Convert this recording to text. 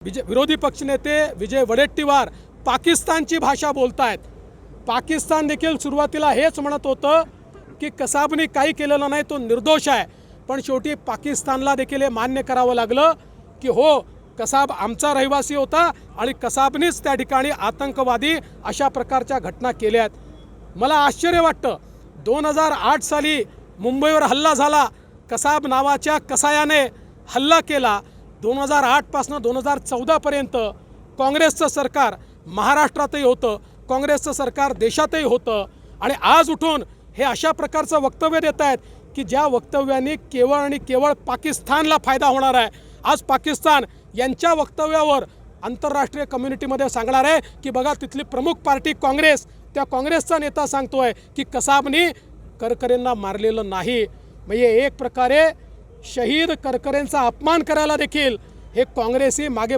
विरोधी पक्षनेते विजय वडेट्टीवार पाकिस्तानची भाषा बोलतायत। पाकिस्तान देखील सुरुवातीला हेच म्हणत होतं की कसाबनी काही केलेलं नाही, तो निर्दोष आहे, पण शेवटी पाकिस्तानला देखील हे मान्य करावं लागलं की हो, कसाब आमचा रहिवासी होता आणि कसाबनीच त्या ठिकाणी आतंकवादी अशा प्रकारच्या घटना केल्यात। मला आश्चर्य वाटतं, 2008 साली मुंबईवर हल्ला झाला, कसाब नावाच्या कसायाने हल्ला केला। 2008 पासून 2014 पर्यंत काँग्रेसचं सरकार महाराष्ट्रातही होतं, काँग्रेसचं सरकार देशातही होतं, आणि आज उठून हे अशा प्रकारचं वक्तव्य देत आहेत की ज्या वक्तव्यांनी केवळ आणि केवळ पाकिस्तानला फायदा होणार आहे। आज पाकिस्तान यांच्या वक्तव्यावर आंतरराष्ट्रीय कम्युनिटीमध्ये सांगणार आहे की बघा, तिथली प्रमुख पार्टी काँग्रेस, त्या काँग्रेसचा नेता सांगतोय की कसाबनी करकरेंना मारलेलं नाही। म्हणजे एक प्रकारे शहीद करकरेंचा अपमान करायला देखील हे काँग्रेसी मागे